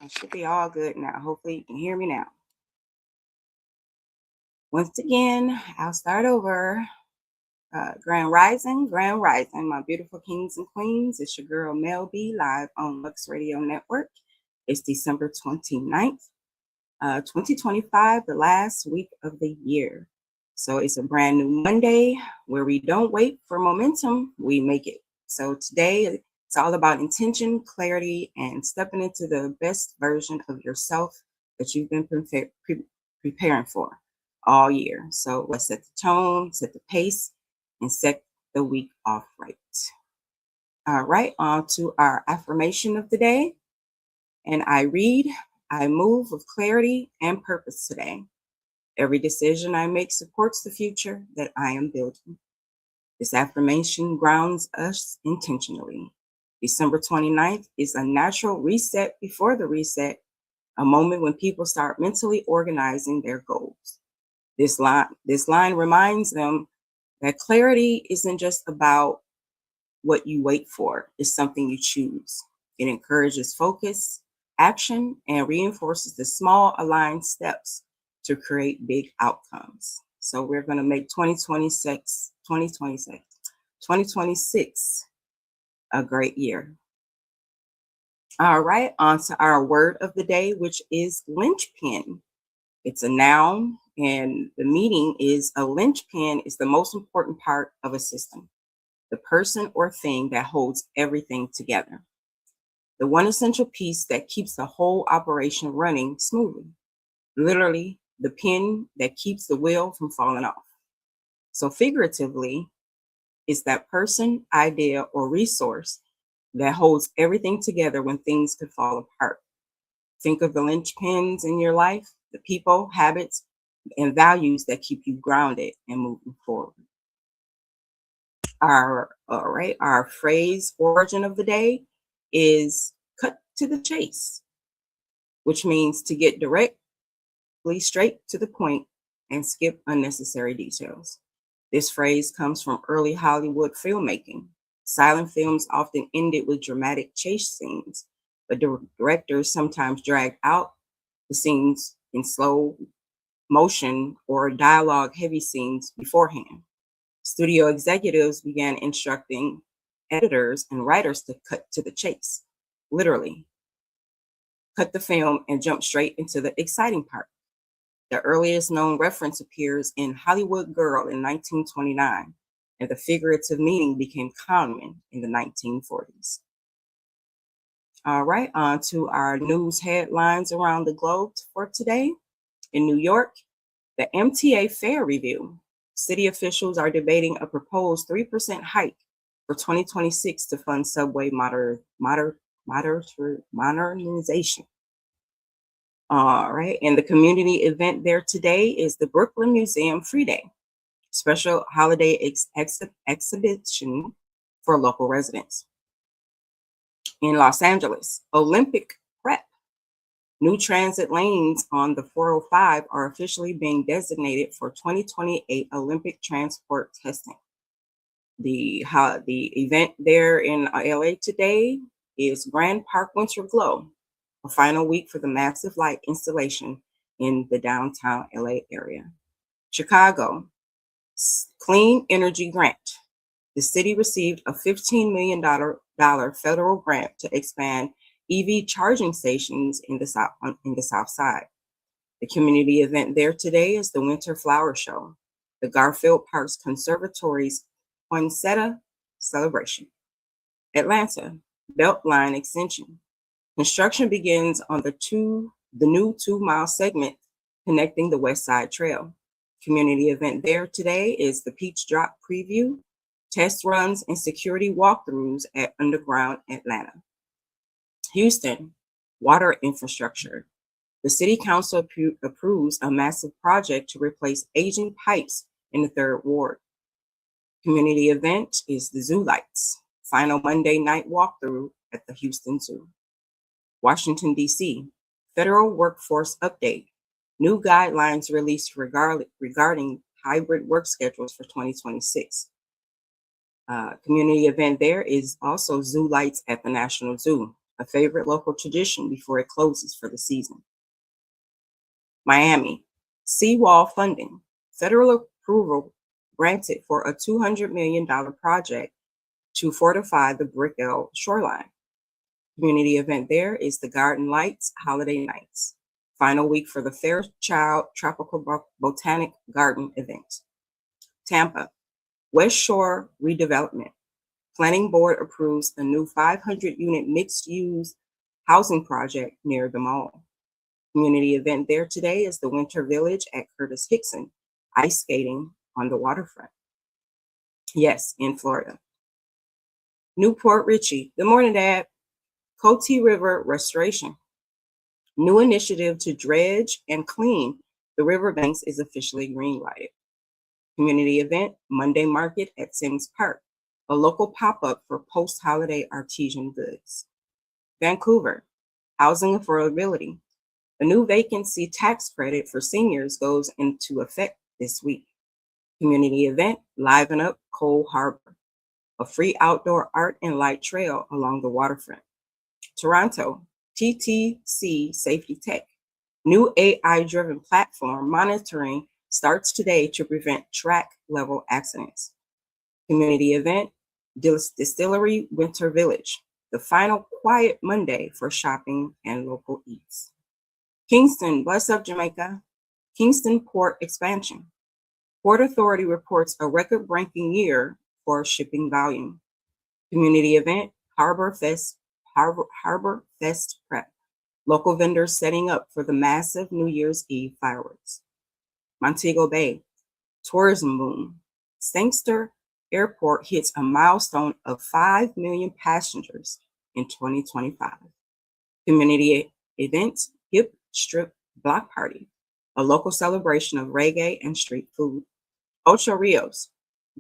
It should be all good now. Hopefully you can hear me now. Once again, I'll start over. Grand Rising, my beautiful kings and queens. It's your girl Mell B live on Lux Radio Network. It's December 29th, 2025, the last week of the year. So it's a brand new Monday where we don't wait for momentum, we make it. So today it's all about intention, clarity, and stepping into the best version of yourself that you've been preparing for all year. So let's set the tone, set the pace, and set the week off right. All right, on to our affirmation of the day. And I read, I move with clarity and purpose today. Every decision I make supports the future that I am building. This affirmation grounds us intentionally. December 29th is a natural reset before the reset, a moment when people start mentally organizing their goals. This line reminds them that clarity isn't just about what you wait for, it's something you choose. It encourages focus, action, and reinforces the small aligned steps to create big outcomes. So we're going to make 2026 a great year. All right, on to our word of the day, which is linchpin. It's a noun, and the meaning is a linchpin is the most important part of a system, the person or thing that holds everything together, the one essential piece that keeps the whole operation running smoothly, literally the pin that keeps the wheel from falling off. So figuratively, it's that person, idea, or resource that holds everything together when things could fall apart. Think of the linchpins in your life, the people, habits, and values that keep you grounded and moving forward. Our phrase origin of the day is cut to the chase, which means to get directly straight to the point and skip unnecessary details. This phrase comes from early Hollywood filmmaking. Silent films often ended with dramatic chase scenes, but directors sometimes dragged out the scenes in slow motion or dialogue heavy scenes beforehand. Studio executives began instructing editors and writers to cut to the chase, literally, cut the film and jump straight into the exciting part. The earliest known reference appears in Hollywood Girl in 1929, and the figurative meaning became common in the 1940s. All right, on to our news headlines around the globe for today. In New York, the MTA fare review. City officials are debating a proposed 3% hike for 2026 to fund subway modernization. All right, and the community event there today is the Brooklyn Museum Free Day, special holiday exhibition for local residents. In Los Angeles, Olympic prep. New transit lanes on the 405 are officially being designated for 2028 Olympic transport testing. The event there in LA today is Grand Park Winter Glow, a final week for the massive light installation in the downtown LA area. Chicago, Clean Energy Grant. The city received a $15 million federal grant to expand EV charging stations in the South Side. The community event there today is the Winter Flower Show, the Garfield Parks Conservatory's poinsettia celebration. Atlanta, Beltline Extension. Construction begins on the new 2-mile segment connecting the West Side Trail. Community event there today is the Peach Drop Preview, test runs, and security walkthroughs at Underground Atlanta. Houston, water infrastructure. The city council approves a massive project to replace aging pipes in the 3rd Ward. Community event is the Zoo Lights, final Monday night walkthrough at the Houston Zoo. Washington, D.C., federal workforce update. New guidelines released regarding hybrid work schedules for 2026. Community event there is also Zoo Lights at the National Zoo. a favorite local tradition before it closes for the season. Miami, seawall funding, federal approval granted for a $200 million project to fortify the Brickell shoreline. Community event there is the Garden Lights Holiday Nights, final week for the Fairchild Tropical Botanic Garden event. Tampa, West Shore redevelopment. Planning board approves a new 500-unit mixed-use housing project near the mall. Community event there today is the Winter Village at Curtis Hickson, ice skating on the waterfront. Yes, in Florida. Newport Richey. Good morning, Dad. Coatee River restoration. New initiative to dredge and clean the riverbanks is officially green-lighted. Community event, Monday Market at Sims Park, a local pop-up for post-holiday artisan goods. Vancouver, housing affordability. A new vacancy tax credit for seniors goes into effect this week. Community event, Liven Up Cole Harbor, a free outdoor art and light trail along the waterfront. Toronto, TTC Safety Tech, new AI-driven platform monitoring starts today to prevent track-level accidents. Community event, Distillery Winter Village, the final quiet Monday for shopping and local eats. Kingston, bless up Jamaica. Kingston Port expansion. Port Authority reports a record-breaking year for shipping volume. Community event, Harbor Fest prep. Local vendors setting up for the massive New Year's Eve fireworks. Montego Bay, tourism boom. Sangster Airport hits a milestone of 5 million passengers in 2025. Community event, Hip Strip Block Party, a local celebration of reggae and street food. Ocho Rios,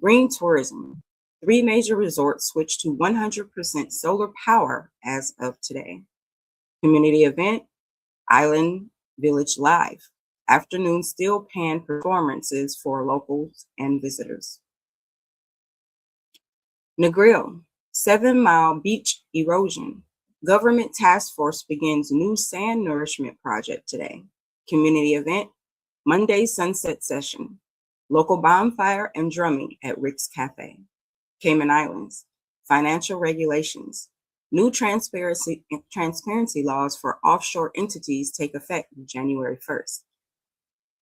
green tourism. 3 major resorts switch to 100% solar power as of today. Community event, Island Village Live, afternoon steel pan performances for locals and visitors. Negril, 7-mile beach erosion. Government task force begins new sand nourishment project today. Community event, Monday sunset session. Local bonfire and drumming at Rick's Cafe. Cayman Islands, financial regulations. New transparency laws for offshore entities take effect January 1st.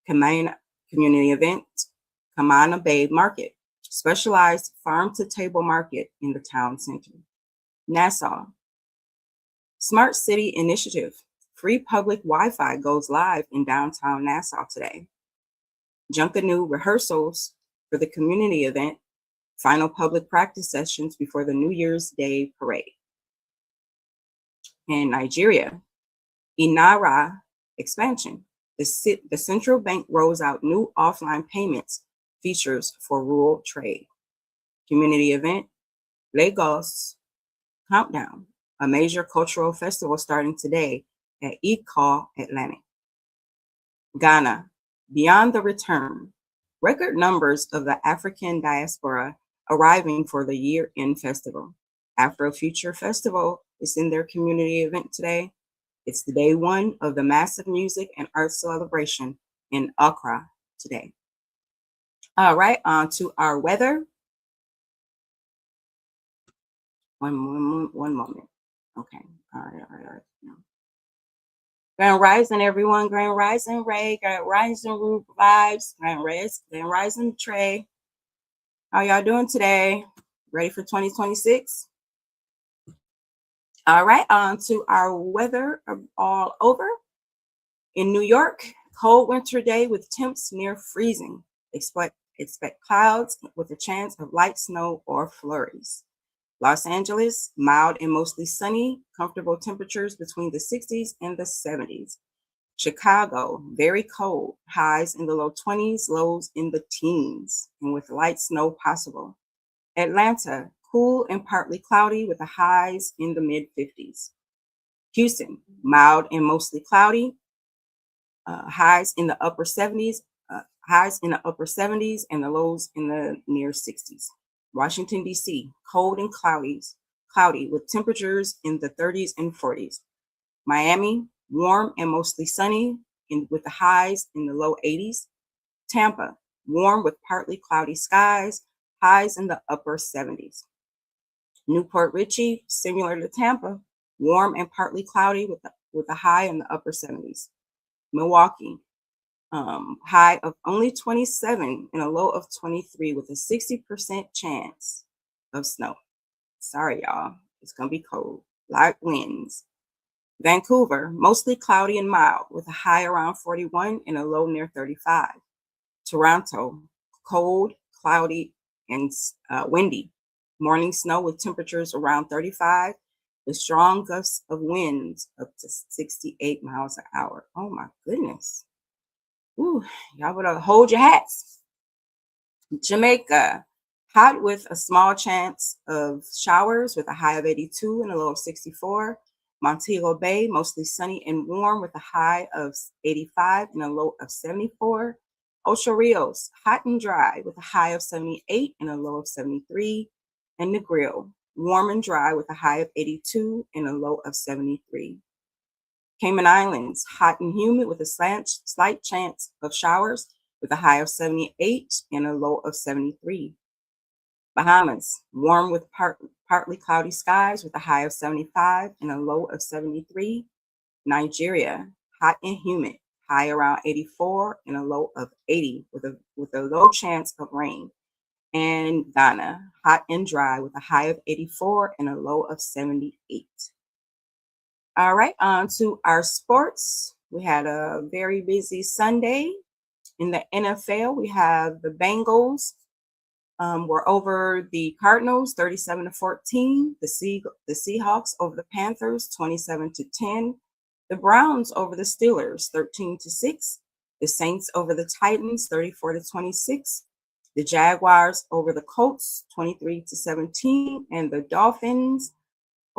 Community event, Camana Bay Market, specialized farm-to-table market in the town center. Nassau, Smart City Initiative, free public Wi-Fi goes live in downtown Nassau today. Junkanoo rehearsals for the community event, final public practice sessions before the New Year's Day parade. In Nigeria, Inara expansion. The central bank rolls out new offline payments features for rural trade. Community event, Lagos Countdown, a major cultural festival starting today at Eko Atlantic. Ghana, Beyond the Return, record numbers of the African diaspora arriving for the year-end festival. Afro Future Festival is in their community event today. It's the day one of the massive music and art celebration in Accra today. All right, on to our weather. One moment. Okay, all right. Grand Rising, everyone. Grand Rising, Ray. Grand Rising, Root Vibes. Grand Rising, Trey. How y'all doing today? Ready for 2026? All right, on to our weather all over. In New York, cold winter day with temps near freezing. Expect clouds with a chance of light snow or flurries. Los Angeles, mild and mostly sunny, comfortable temperatures between the 60s and the 70s. Chicago, very cold, highs in the low 20s, lows in the teens, and with light snow possible. Atlanta, cool and partly cloudy with the highs in the mid 50s. Houston, mild and mostly cloudy, highs in the upper 70s, and the lows in the near 60s. Washington, D.C., cold and cloudy cloudy with temperatures in the 30s and 40s. Miami, warm and mostly sunny with the highs in the low 80s. Tampa, warm with partly cloudy skies, highs in the upper 70s. Newport Richey, similar to Tampa, warm and partly cloudy with a high in the upper 70s. Milwaukee, high of only 27 and a low of 23 with a 60% chance of snow. Sorry, y'all. It's going to be cold. Light winds. Vancouver, mostly cloudy and mild with a high around 41 and a low near 35. Toronto, cold, cloudy, and windy. Morning snow with temperatures around 35, with strong gusts of winds up to 68 miles an hour. Oh my goodness. Ooh, y'all better hold your hats. Jamaica, hot with a small chance of showers with a high of 82 and a low of 64. Montego Bay, mostly sunny and warm with a high of 85 and a low of 74. Ocho Rios, hot and dry with a high of 78 and a low of 73. And Negril, warm and dry with a high of 82 and a low of 73. Cayman Islands, hot and humid with a slight chance of showers with a high of 78 and a low of 73. Bahamas, warm with partly cloudy skies with a high of 75 and a low of 73. Nigeria, hot and humid, high around 84 and a low of 80 with a low chance of rain. And Ghana, hot and dry with a high of 84 and a low of 78. All right, on to our sports. We had a very busy Sunday. In the NFL, we have the Bengals were over the Cardinals 37-14. The Seahawks over the Panthers 27-10. The Browns over the Steelers 13-6. The Saints over the Titans 34-26. The Jaguars over the Colts 23-17. And the Dolphins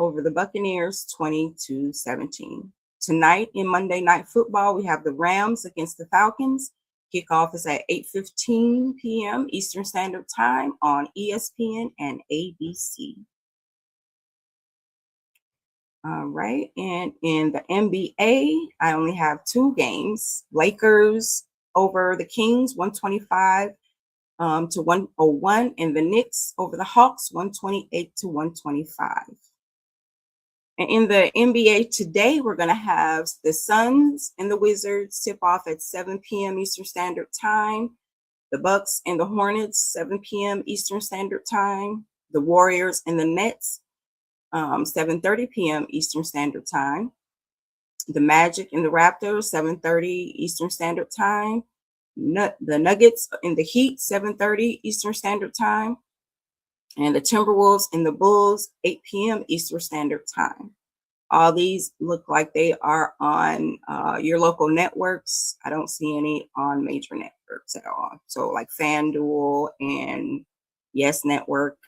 over the Buccaneers 20-17. Tonight in Monday Night Football, we have the Rams against the Falcons. Kickoff is at 8:15 p.m. Eastern Standard Time on ESPN and ABC. All right, and in the NBA, I only have two games. Lakers over the Kings, 125 to 101, and the Knicks over the Hawks, 128 to 125. And in the NBA today, we're going to have the Suns and the Wizards tip off at 7 p.m. Eastern Standard Time. The Bucks and the Hornets, 7 p.m. Eastern Standard Time. The Warriors and the Nets, 7:30 p.m. Eastern Standard Time. The Magic and the Raptors, 7:30 Eastern Standard Time. The Nuggets and the Heat, 7:30 Eastern Standard Time. And the Timberwolves and the Bulls, 8 p.m. Eastern Standard Time. All these look like they are on your local networks. I don't see any on major networks at all. So like FanDuel and Yes Network,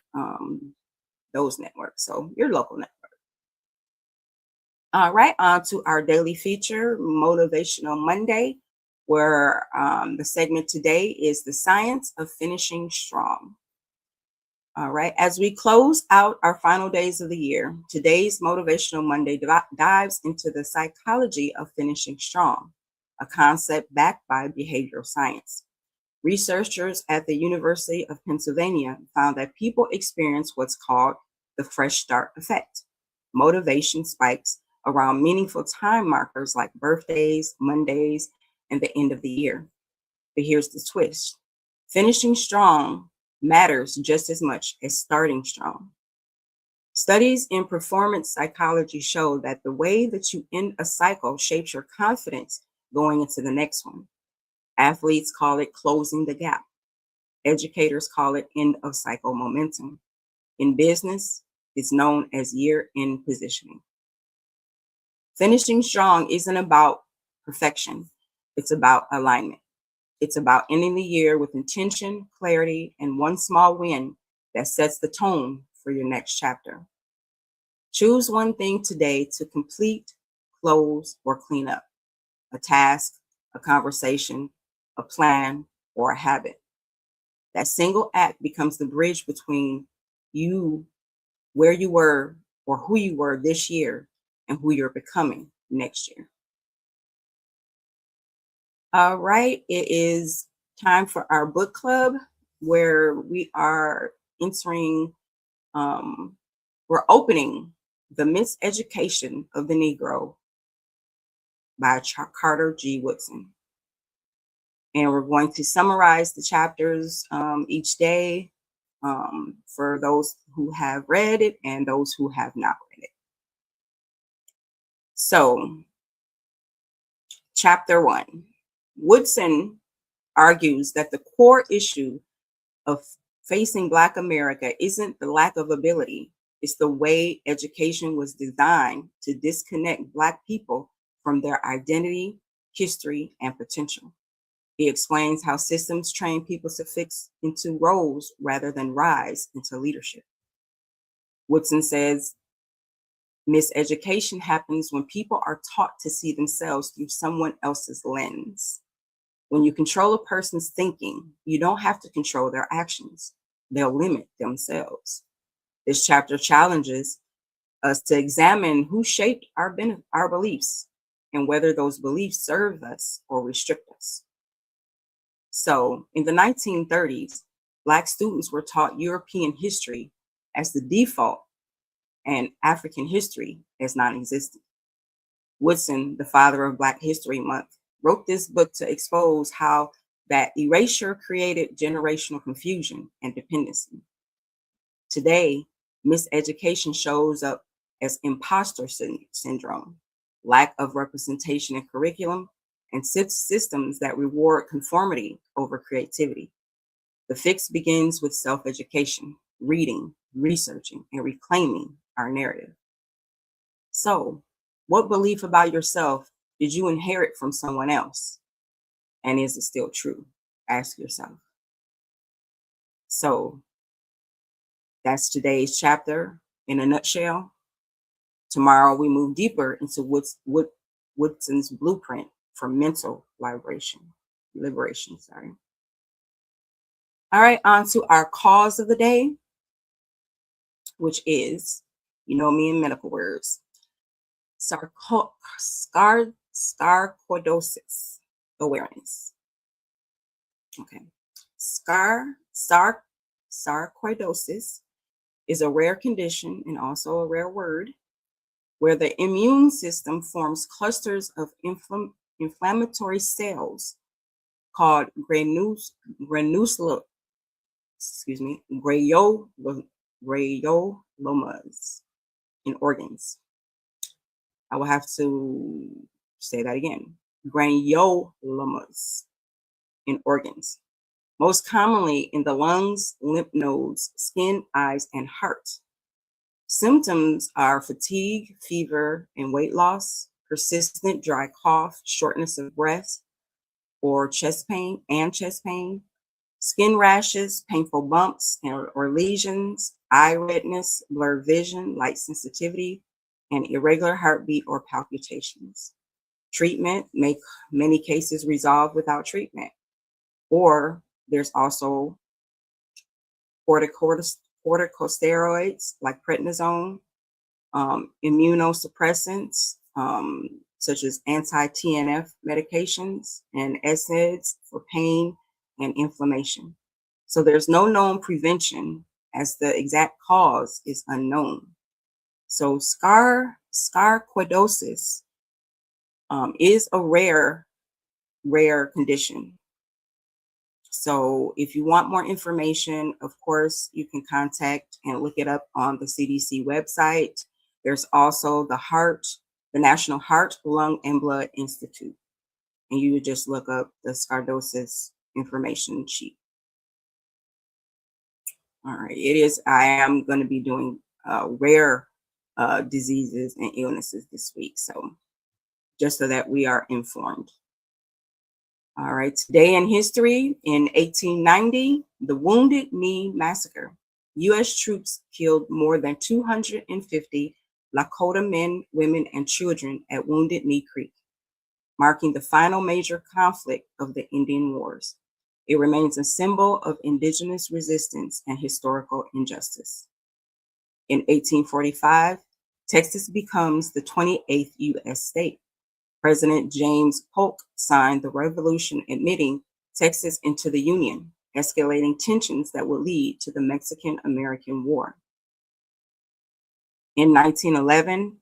those networks. So your local network. All right, on to our daily feature, Motivational Monday, where the segment today is the science of finishing strong. All right, as we close out our final days of the year, today's Motivational Monday dives into the psychology of finishing strong, a concept backed by behavioral science. Researchers at the University of Pennsylvania found that people experience what's called the fresh start effect. Motivation spikes around meaningful time markers like birthdays, Mondays, and the end of the year. But here's the twist. Finishing strong matters just as much as starting strong. Studies in performance psychology show that the way that you end a cycle shapes your confidence going into the next one. Athletes call it closing the gap. Educators call it end of cycle momentum. In business, it's known as year-end positioning. Finishing strong isn't about perfection. It's about alignment. It's about ending the year with intention, clarity, and one small win that sets the tone for your next chapter. Choose one thing today to complete, close, or clean up. A task, a conversation, a plan, or a habit. That single act becomes the bridge between you where you were or who you were this year and who you're becoming next year. All right, it is time for our book club where we are entering, um, we're opening The Miseducation of the Negro by Carter G. Woodson. And we're going to summarize the chapters each day for those who have read it and those who have not read it. So, chapter 1, Woodson argues that the core issue of facing Black America isn't the lack of ability, it's the way education was designed to disconnect Black people from their identity, history, and potential. He explains how systems train people to fix into roles rather than rise into leadership. Woodson says, miseducation happens when people are taught to see themselves through someone else's lens. When you control a person's thinking, you don't have to control their actions. They'll limit themselves. This chapter challenges us to examine who shaped our beliefs and whether those beliefs serve us or restrict us. So in the 1930s, Black students were taught European history as the default and African history as non-existent. Woodson, the father of Black History Month, wrote this book to expose how that erasure created generational confusion and dependency. Today, miseducation shows up as imposter syndrome, lack of representation in curriculum, and systems that reward conformity over creativity. The fix begins with self-education, reading, researching, and reclaiming our narrative. So, what belief about yourself did you inherit from someone else? And is it still true? Ask yourself. So, that's today's chapter in a nutshell. Tomorrow, we move deeper into Woodson's blueprint for mental liberation. All right, on to our cause of the day, which is, you know me in medical words, sarcoidosis awareness. Okay. Sarcoidosis is a rare condition and also a rare word where the immune system forms clusters of inflammatory cells called granulomas in organs. I will have to say that again. Granulomas in organs, most commonly in the lungs, lymph nodes, skin, eyes, and heart. Symptoms are fatigue, fever, and weight loss, persistent dry cough, shortness of breath, or chest pain, skin rashes, painful bumps or lesions, eye redness, blurred vision, light sensitivity, and irregular heartbeat or palpitations. Treatment may many cases resolve without treatment. Or there's also corticosteroids like prednisone, immunosuppressants such as anti-TNF medications, and NSAIDs for pain and inflammation. So there's no known prevention as the exact cause is unknown. So sarcoidosis is a rare condition. So if you want more information, of course, you can contact and look it up on the CDC website. There's also the National Heart, Lung, and Blood Institute. And you would just look up the sarcoidosis information sheet. All right, I am going to be doing rare diseases and illnesses this week. So just so that we are informed. All right, today in history, in 1890, the Wounded Knee Massacre. U.S. troops killed more than 250 Lakota men, women, and children at Wounded Knee Creek, marking the final major conflict of the Indian Wars. It remains a symbol of indigenous resistance and historical injustice. In 1845, Texas becomes the 28th U.S. state. President James Polk signed the resolution admitting Texas into the Union, escalating tensions that would lead to the Mexican-American War. In 1911,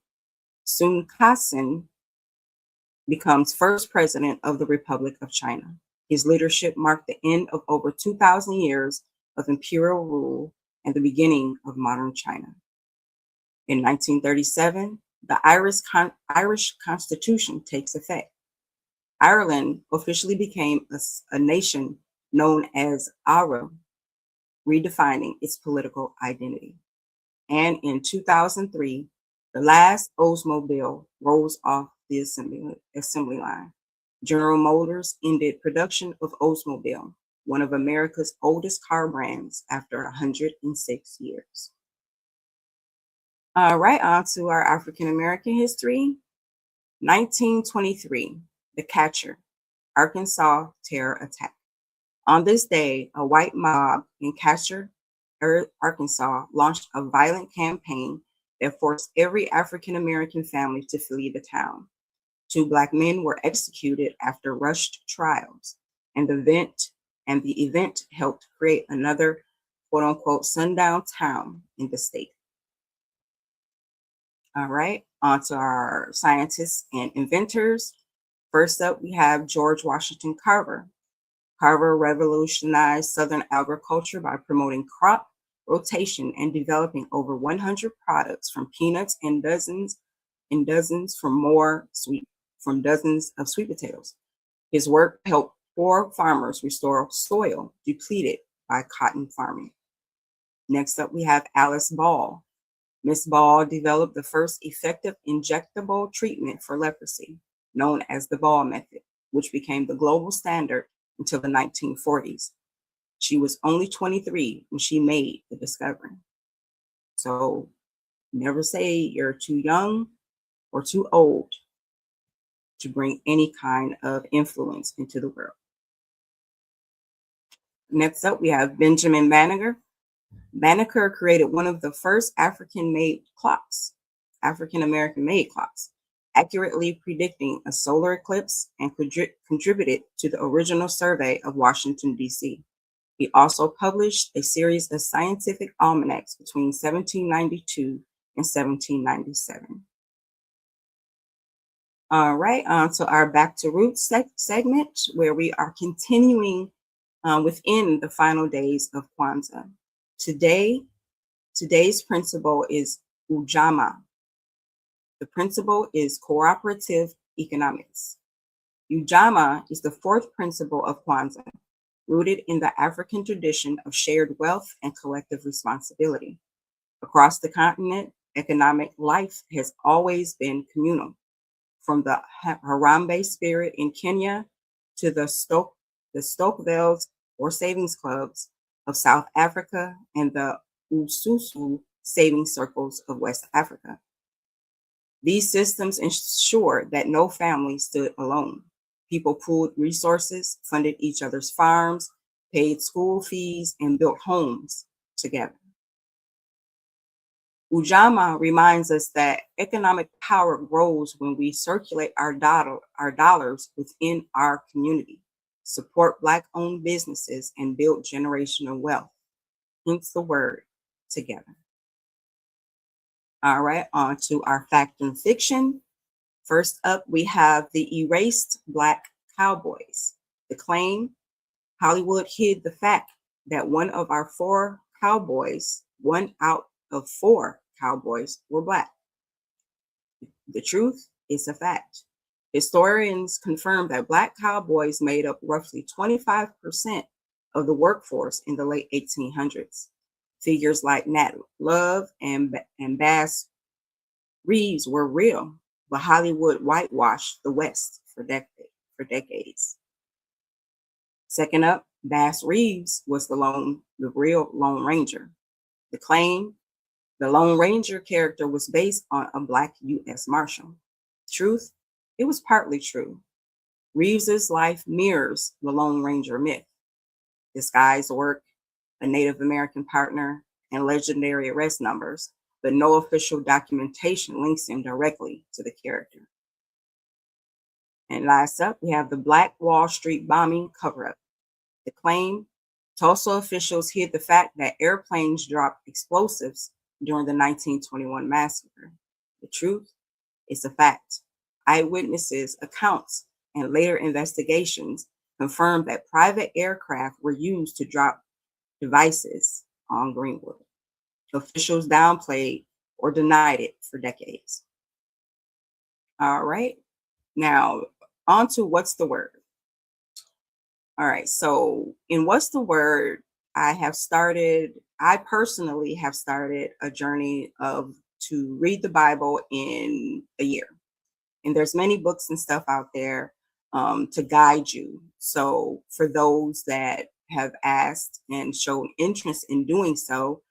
Sun Yat-sen becomes first president of the Republic of China. His leadership marked the end of over 2,000 years of imperial rule and the beginning of modern China. In 1937, the Irish Constitution takes effect. Ireland officially became a nation known as Ara, redefining its political identity. And in 2003, the last Oldsmobile rolls off the assembly line. General Motors ended production of Oldsmobile, one of America's oldest car brands, after 106 years. All right, on to our African American history. 1923, the Catcher, Arkansas terror attack. On this day, a white mob in Catcher, Arkansas, launched a violent campaign that forced every African American family to flee the town. 2 Black men were executed after rushed trials, and the event helped create another quote unquote sundown town in the state. All right, on to our scientists and inventors. First up, we have George Washington Carver. Carver revolutionized Southern agriculture by promoting crop rotation and developing over 100 products from peanuts and dozens from dozens of sweet potatoes. His work helped poor farmers restore soil depleted by cotton farming. Next up, we have Alice Ball. Miss Ball developed the first effective injectable treatment for leprosy, known as the Ball method, which became the global standard until the 1940s. She was only 23 when she made the discovery. So never say you're too young or too old to bring any kind of influence into the world. Next up, we have Benjamin Banneker. Banneker created one of the first African American made clocks, accurately predicting a solar eclipse, and contributed to the original survey of Washington, D.C. He also published a series of scientific almanacs between 1792 and 1797. All right, on to our Back to Roots segment, where we are continuing within the final days of Kwanzaa. Today's principle is Ujamaa. The principle is cooperative economics. Ujamaa is the fourth principle of Kwanzaa, rooted in the African tradition of shared wealth and collective responsibility. Across the continent, economic life has always been communal, from the Harambee spirit in Kenya to the Stokvels or savings clubs of South Africa and the Ususu savings circles of West Africa. These systems ensure that no family stood alone. People pooled resources, funded each other's farms, paid school fees, and built homes together. Ujamaa reminds us that economic power grows when we circulate our dollars within our community, support Black-owned businesses, and build generational wealth. Hence the word together. All right, on to our fact and fiction. First up, we have the erased Black cowboys. The claim: Hollywood hid the fact that one out of four cowboys were Black. The truth is a fact. Historians confirm that Black cowboys made up roughly 25% of the workforce in the late 1800s. Figures like Nat Love and Bass Reeves were real, but Hollywood whitewashed the West for decades. Second up, Bass Reeves was the real Lone Ranger. The claim: the Lone Ranger character was based on a Black U.S. Marshal. Truth: it was partly true. Reeves's life mirrors the Lone Ranger myth. Disguised work, a Native American partner, and legendary arrest numbers but no official documentation links him directly to the character. And last up, we have the Black Wall Street bombing cover-up. The claim: Tulsa officials hid the fact that airplanes dropped explosives during the 1921 massacre. The truth: it's a fact. Eyewitnesses' accounts and later investigations confirmed that private aircraft were used to drop devices on Greenwood. Officials downplayed or denied it for decades. All right. Now, on to what's the word? All right. So, in what's the word, I personally have started a journey of to read the Bible in a year. And there's many books and stuff out there to guide you. So, for those that have asked and shown interest in doing so,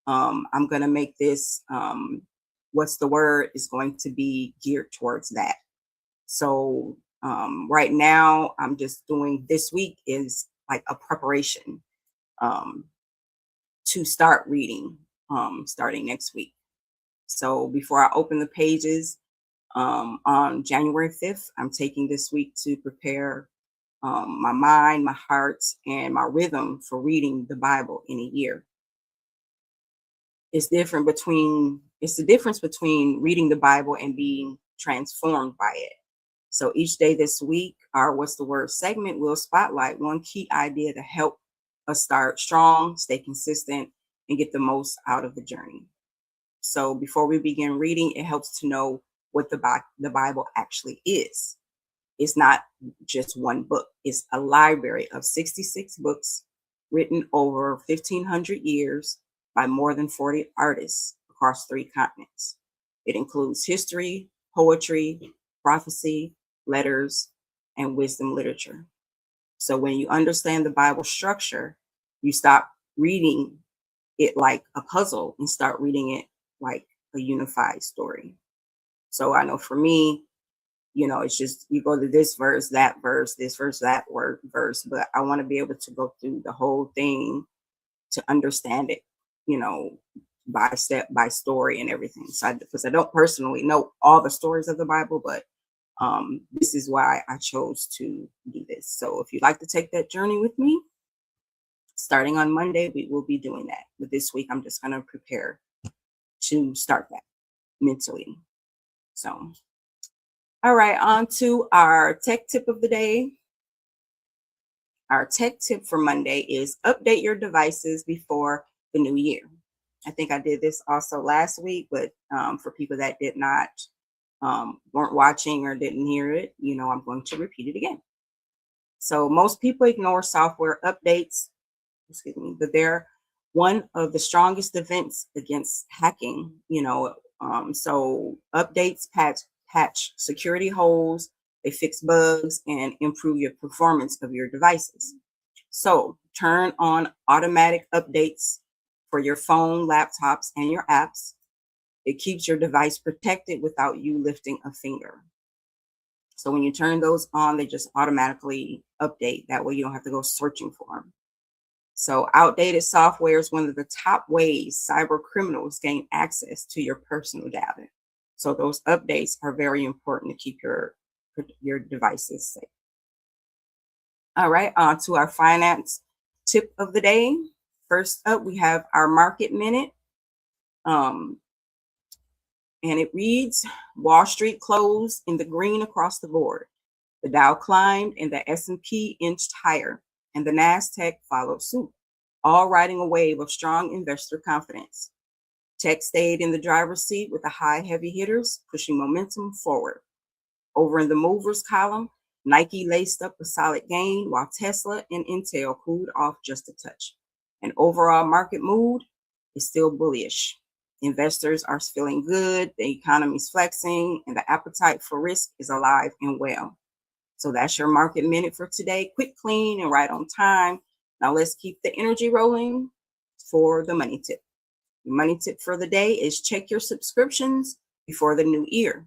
I'm going to make this what's the word is going to be geared towards that. So right now, I'm just doing this week is like a preparation um, to start reading starting next week. So before I open the pages on January 5th, I'm taking this week to prepare my mind, my heart, and my rhythm for reading the Bible in a year. It's the difference between reading the Bible and being transformed by it. So each day this week, our What's the Word segment will spotlight one key idea to help us start strong, stay consistent, and get the most out of the journey. So before we begin reading, it helps to know what the Bible actually is. It's not just one book. It's a library of 66 books written over 1,500 years by more than 40 artists across 3 continents. It includes history, poetry, prophecy, letters, and wisdom literature. So when you understand the Bible structure, you stop reading it like a puzzle and start reading it like a unified story. So I know for me, it's just you go to this verse, this verse, that verse, but I want to be able to go through the whole thing to understand it, you know, by step by story and everything. So because I don't personally know all the stories of the Bible, but this is why I chose to do this. So if you'd like to take that journey with me, starting on Monday, we will be doing that. But this week, I'm just going to prepare to start that mentally. So, all right, on to our tech tip of the day. Our tech tip for Monday is update your devices before the new year. I think I did this also last week, but for people that did not, weren't watching or didn't hear it, I'm going to repeat it again. So most people ignore software updates, but they're one of the strongest defense against hacking, so updates patch security holes, they fix bugs and improve your performance of your devices. So turn on automatic updates for your phone, laptops, and your apps. It keeps your device protected without you lifting a finger. So when you turn those on, they just automatically update. That way you don't have to go searching for them. So outdated software is one of the top ways cyber criminals gain access to your personal data. So those updates are very important to keep your devices safe. All right, on to our finance tip of the day. First up, we have our market minute. And it reads, Wall Street closed in the green across the board. The Dow climbed and the S&P inched higher, and the NASDAQ followed suit, all riding a wave of strong investor confidence. Tech stayed in the driver's seat with the high heavy hitters, pushing momentum forward. Over in the movers column, Nike laced up a solid gain, while Tesla and Intel cooled off just a touch. And overall market mood is still bullish. Investors are feeling good, the economy's flexing, and the appetite for risk is alive and well. So that's your market minute for today. Quick, clean, and right on time. Now let's keep the energy rolling for the money tip. The money tip for the day is check your subscriptions before the new year.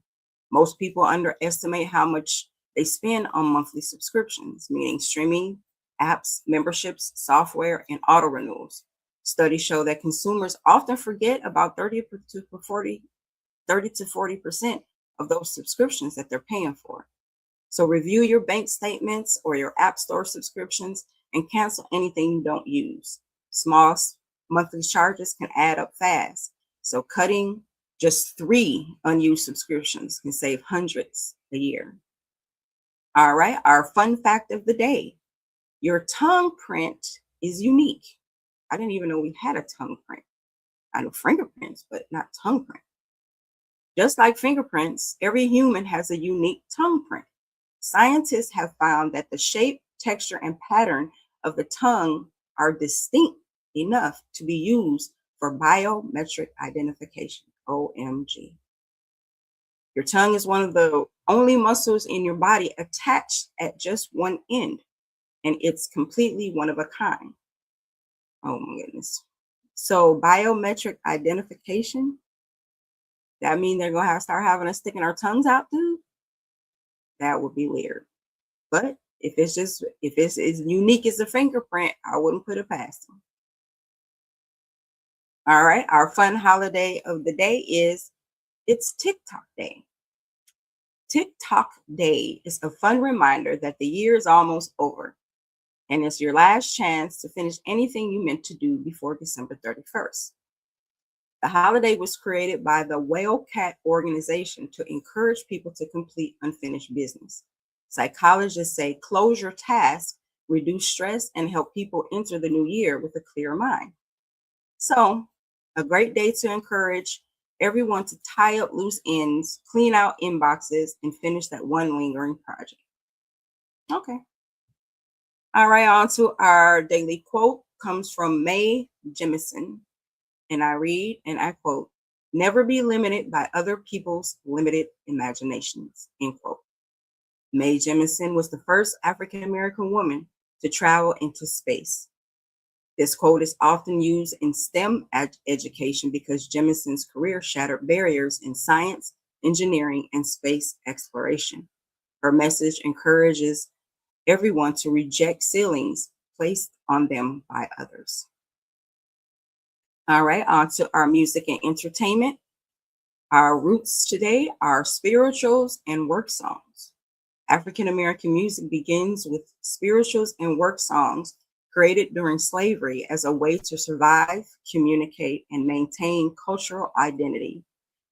Most people underestimate how much they spend on monthly subscriptions, meaning streaming, apps, memberships, software, and auto renewals. Studies show that consumers often forget about 30 to 40% of those subscriptions that they're paying for. So review your bank statements or your app store subscriptions and cancel anything you don't use. Small monthly charges can add up fast. So cutting just 3 unused subscriptions can save hundreds a year. All right, our fun fact of the day. Your tongue print is unique. I didn't even know we had a tongue print. I know fingerprints, but not tongue print. Just like fingerprints, every human has a unique tongue print. Scientists have found that the shape, texture, and pattern of the tongue are distinct enough to be used for biometric identification. OMG. Your tongue is one of the only muscles in your body attached at just one end, and it's completely one of a kind. Oh my goodness. So biometric identification, that means they're gonna start having us sticking our tongues out, dude. That would be weird. But if it's as unique as a fingerprint, I wouldn't put it past them. All right, our fun holiday of the day is it's TikTok Day. TikTok Day is a fun reminder that the year is almost over, and it's your last chance to finish anything you meant to do before December 31st. The holiday was created by the Whale Cat organization to encourage people to complete unfinished business. Psychologists say close your tasks, reduce stress, and help people enter the new year with a clear mind. So, a great day to encourage everyone to tie up loose ends, clean out inboxes, and finish that one lingering project. Okay. All right, on to our daily quote. Comes from Mae Jemison. And I read and I quote, never be limited by other people's limited imaginations, end quote. Mae Jemison was the first African American woman to travel into space. This quote is often used in STEM education because Jemison's career shattered barriers in science, engineering, and space exploration. Her message encourages everyone to reject ceilings placed on them by others. All right, on to our music and entertainment. Our roots today are spirituals and work songs. African American music begins with spirituals and work songs created during slavery as a way to survive, communicate, and maintain cultural identity.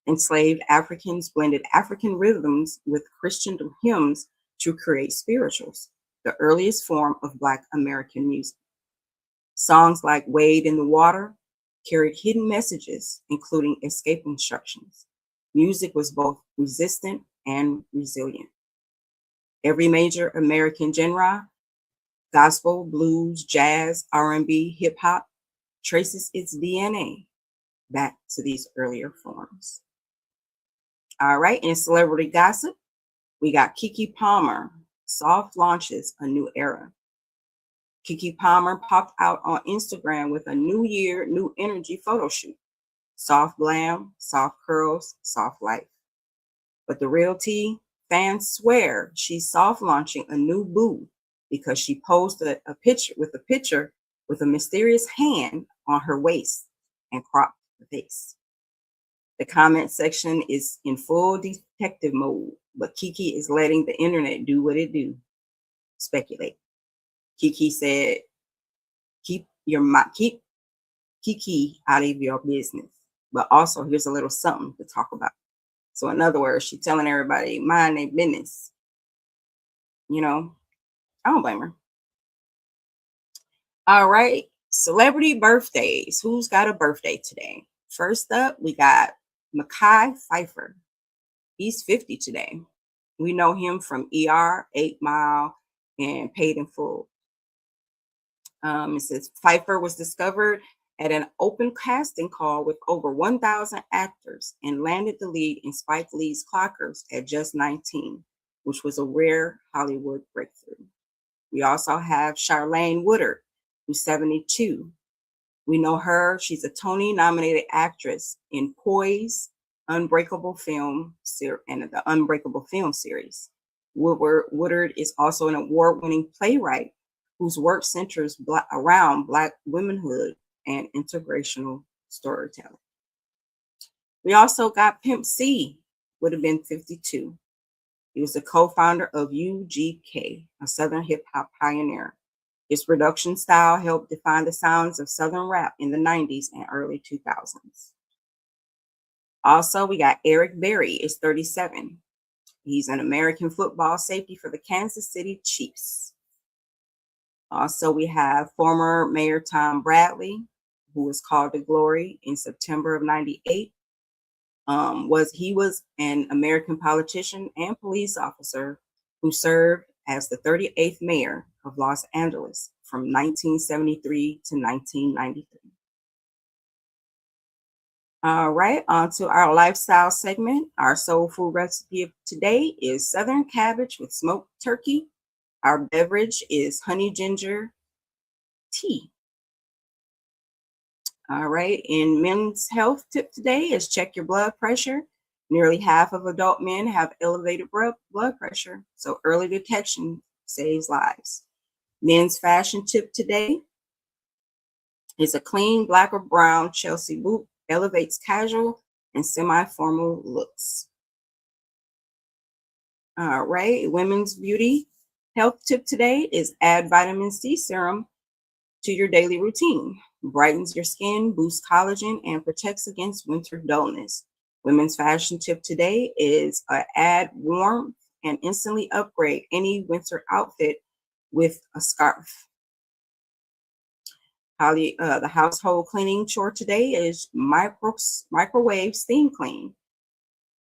Enslaved Africans blended African rhythms with Christian hymns to create spirituals, the earliest form of Black American music. Songs like Wade in the Water carried hidden messages, including escape instructions. Music was both resistant and resilient. Every major American genre, gospel, blues, jazz, R&B, hip hop, traces its DNA back to these earlier forms. All right, in celebrity gossip, we got Keke Palmer, soft launches a new era. Keke Palmer popped out on Instagram with a new year, new energy photo shoot. Soft glam, soft curls, soft life. But the real tea, fans swear she's soft launching a new boo because she posted a picture with a mysterious hand on her waist and cropped the face. The comment section is in full detective mode, but Keke is letting the internet do what it do. Speculate. Keke said, keep Keke out of your business. But also, here's a little something to talk about. So, in other words, she's telling everybody, mind their business. You know, I don't blame her. All right, celebrity birthdays. Who's got a birthday today? First up, we got Mekhi Phifer. He's 50 today. We know him from ER, 8 Mile, and Paid in Full. It says Phifer was discovered at an open casting call with over 1,000 actors and landed the lead in Spike Lee's Clockers at just 19, which was a rare Hollywood breakthrough. We also have Charlene Woodard, who's 72. We know her. She's a Tony-nominated actress in Poise, Unbreakable Film, and the Unbreakable Film series. Woodard is also an award-winning playwright whose work centers around Black womanhood and integrational storytelling. We also got Pimp C, would have been 52. He was the co-founder of UGK, a Southern hip hop pioneer. His production style helped define the sounds of Southern rap in the 90s and early 2000s. Also, we got Eric Berry, is 37. He's an American football safety for the Kansas City Chiefs. Also, we have former Mayor Tom Bradley, who was called to glory in September of 98. He was an American politician and police officer who served as the 38th mayor of Los Angeles from 1973 to 1993. All right, on to our lifestyle segment. Our soul food recipe of today is Southern cabbage with smoked turkey. Our beverage is honey ginger tea. All right, and men's health tip today is check your blood pressure. Nearly half of adult men have elevated blood pressure, so early detection saves lives. Men's fashion tip today is a clean black or brown Chelsea boot elevates casual and semi-formal looks. All right, women's beauty health tip today is add vitamin C serum to your daily routine. Brightens your skin, boosts collagen, and protects against winter dullness. Women's fashion tip today is add warmth and instantly upgrade any winter outfit with a scarf. The household cleaning chore today is microwave steam clean.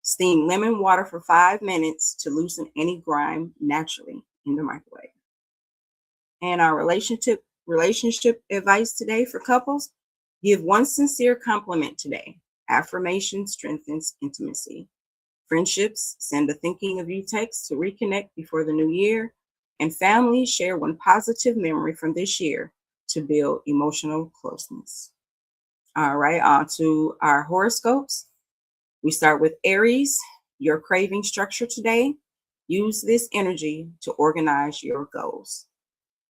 Steam lemon water for 5 minutes to loosen any grime naturally in the microwave. And our relationship advice today for couples: give one sincere compliment today. Affirmation strengthens intimacy. Friendships, send a thinking of you text to reconnect before the new year. And families, share one positive memory from this year to build emotional closeness. All right, on to our horoscopes. We start with Aries. Your craving structure today: use this energy to organize your goals.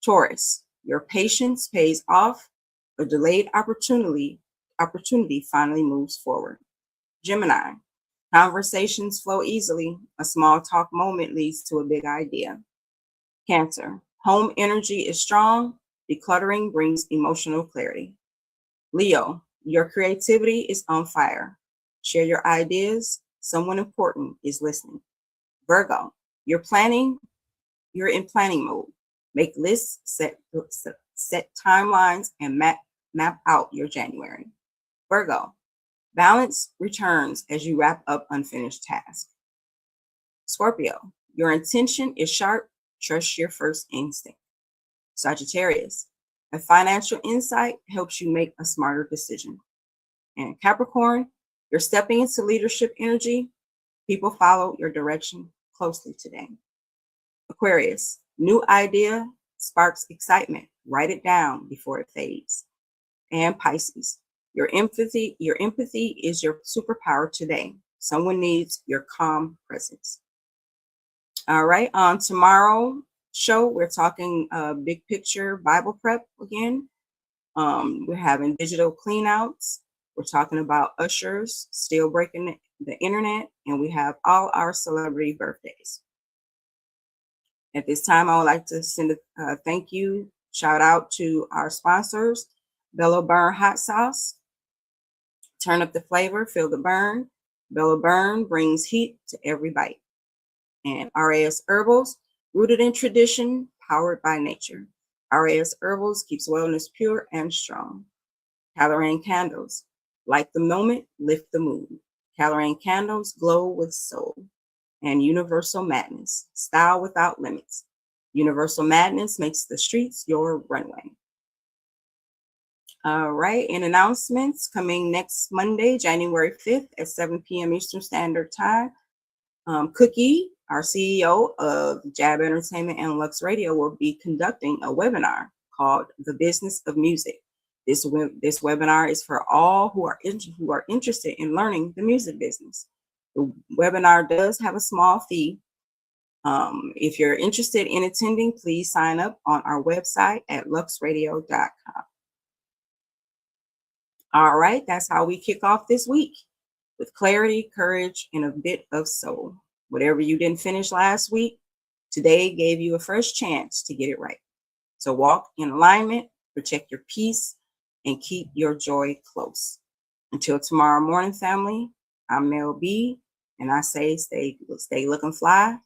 Taurus, your patience pays off. A delayed opportunity finally moves forward. Gemini, conversations flow easily. A small talk moment leads to a big idea. Cancer, home energy is strong. Decluttering brings emotional clarity. Leo, your creativity is on fire. Share your ideas. Someone important is listening. Virgo, you're in planning mode. Make lists, set timelines, and map out your January. Virgo, balance returns as you wrap up unfinished tasks. Scorpio, your intention is sharp. Trust your first instinct. Sagittarius, a financial insight helps you make a smarter decision. And Capricorn, you're stepping into leadership energy. People follow your direction closely today. Aquarius, new idea sparks excitement. Write it down before it fades. And Pisces, your empathy is your superpower today. Someone needs your calm presence. All right, on tomorrow show, we're talking big picture Bible prep again. We're having digital cleanouts. We're talking about ushers still breaking the internet, and we have all our celebrity birthdays. At this time, I would like to send a thank you, shout out to our sponsors: Bello Burn Hot Sauce. Turn up the flavor, feel the burn. Bello Burn brings heat to every bite. And RAS Herbals, rooted in tradition, powered by nature. RAS Herbals keeps wellness pure and strong. Colorane Candles, light the moment, lift the mood. Colorane Candles glow with soul. And Universal Madness, style without limits. Universal Madness makes the streets your runway. All right, and announcements coming next Monday, January 5th at 7 p.m. Eastern Standard Time. Cookie, our CEO of J.A.B Entertainment and Lux Radio, will be conducting a webinar called The Business of Music. This webinar is for all who are interested in learning the music business. The webinar does have a small fee. If you're interested in attending, please sign up on our website at luxradio.com. All right, that's how we kick off this week with clarity, courage, and a bit of soul. Whatever you didn't finish last week, today gave you a fresh chance to get it right. So walk in alignment, protect your peace, and keep your joy close. Until tomorrow morning, family, I'm Mel B, and I say stay looking fly,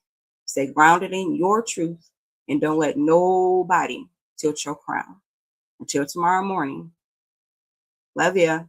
stay grounded in your truth, and don't let nobody tilt your crown. Until tomorrow morning, love ya.